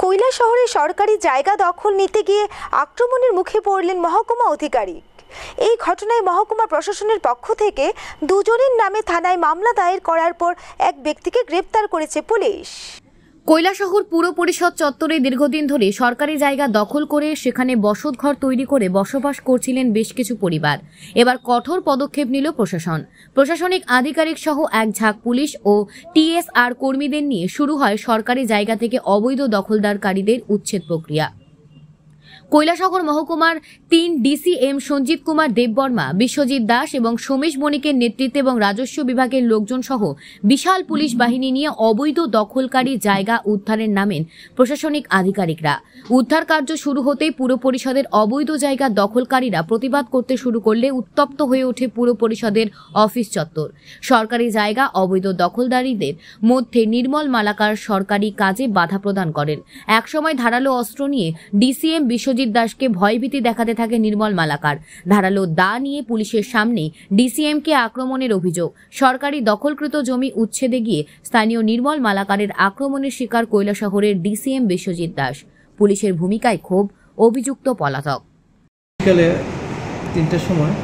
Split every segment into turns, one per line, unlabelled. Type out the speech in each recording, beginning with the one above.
কৈলাসহরে সরকারি জায়গা দখল নিতে গিয়ে আক্রমণের মুখে পড়লেন মহকুমা আধিকারিক। এই ঘটনায় মহকুমা প্রশাসনের পক্ষ থেকে দুজনের নামে থানায় মামলা দায়ের করার পর এক ব্যক্তিকে গ্রেপ্তার করেছে পুলিশ।
কৈলাসহর পুর পরিষদ চত্বরে দীর্ঘদিন ধরে সরকারি জায়গা দখল করে সেখানে বসতঘর তৈরি করে বসবাস করছিলেন বেশ কিছু পরিবার। এবার কঠোর পদক্ষেপ নিল প্রশাসন। প্রশাসনিক আধিকারিক সহ এক ঝাঁক পুলিশ ও টিএসআর কর্মীদের নিয়ে শুরু হয় সরকারি জায়গা থেকে অবৈধ দখলদারকারীদের উচ্ছেদ প্রক্রিয়া। কৈলাসহর মহকুমার ৩ ডিসিএম সঞ্জিত কুমার দেববর্মা, বিশ্বজিৎ দাস এবং সোমেশ বণিকের নেতৃত্বে এবং রাজস্ব বিভাগের লোকজন সহ বিশাল পুলিশ বাহিনী নিয়ে অবৈধ দখলকারী জায়গা উদ্ধারের নামেন প্রশাসনিক আধিকারিকরা। উদ্ধার কার্য শুরু হতেই পুর পরিষদের অবৈধ জায়গা দখলকারীরা প্রতিবাদ করতে শুরু করলে উত্তপ্ত হয়ে ওঠে পুর পরিষদের অফিস চত্বর। সরকারি জায়গা অবৈধ দখলদারীদের মধ্যে নির্মল মালাকার সরকারি কাজে বাধা প্রদান করেন। একসময় ধারালো অস্ত্র নিয়ে ডিসিএম বিশ্বজিৎ দাসকে ভয়ভীতি দেখাতে থাকে নির্মল মালাকার। ধারালো দা নিয়ে পুলিশের সামনে ডিসিএমকে আক্রমণের অভিযোগ। সরকারি দখলকৃত জমি উচ্ছেদে গিয়ে স্থানীয় নির্মল মালাকারের আক্রমণের শিকার কৈলাসহরের ডিসিএম বিশ্বজিৎ দাস। পুলিশের ভূমিকায় ক্ষোভ, অভিযুক্ত পলাতক।
বিকালে ৩টার সময়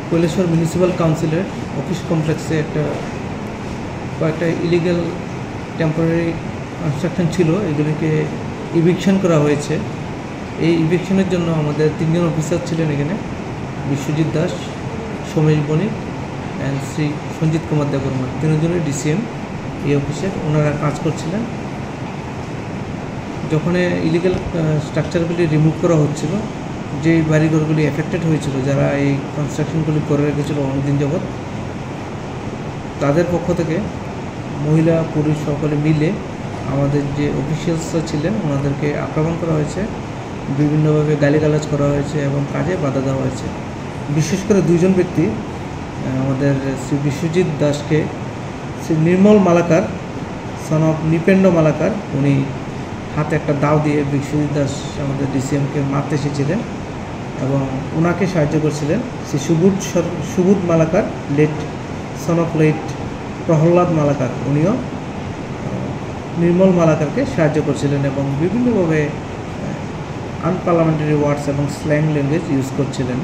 কৈলাসহর মিউনিসিপ্যাল কাউন্সিলের অফিস কমপ্লেক্সে কয়েকটা ইলিগাল টেম্পোরারি কনস্ট্রাকশন ছিল, এগুলিকে ইভিকশন করা হয়েছে। এই ইভিকশনের জন্য আমাদের ৩ জন অফিসার ছিলেন এখানে, বিশ্বজিৎ দাস, সোমেশ বণিক অ্যান্ড শ্রী সঞ্জিত কুমার দেববর্মা, ৩ জনের ডিসিএম এই অফিসের। ওনারা কাজ করছিলেন। যখন ইলিগাল স্ট্রাকচারগুলি রিমুভ করা হচ্ছিল, যে বাড়িঘরগুলি এফেক্টেড হয়েছিল, যারা এই কনস্ট্রাকশনগুলি করে রেখেছিল অনেকদিন যাবৎ, তাদের পক্ষ থেকে মহিলা পুরুষ সকলে মিলে আমাদের যে অফিসিয়ালসরা ছিলেন ওনাদেরকে আক্রমণ করা হয়েছে, বিভিন্নভাবে গালিগালাজ করা হয়েছে এবং কাজে বাধা দেওয়া হয়েছে। বিশেষ করে 2 জন ব্যক্তি, আমাদের শ্রী বিশ্বজিৎ দাসকে শ্রী নির্মল মালাকার সন অফ নিপেন্দ্র মালাকার, উনি হাতে একটা দাও দিয়ে বিশ্বজিৎ দাস আমাদের ডিসিএমকে মারতে এসেছিলেন এবং ওনাকে সাহায্য করছিলেন Shri Subodh Malakar, late son of late Prahlad Malakar, উনিও নির্মল মালাকারকে সাহায্য করছিলেন এবং বিভিন্নভাবে আনপার্লামেন্টারি ওয়ার্ডস এবং স্ল্যাং ল্যাঙ্গুয়েজ ইউজ করছিলেন।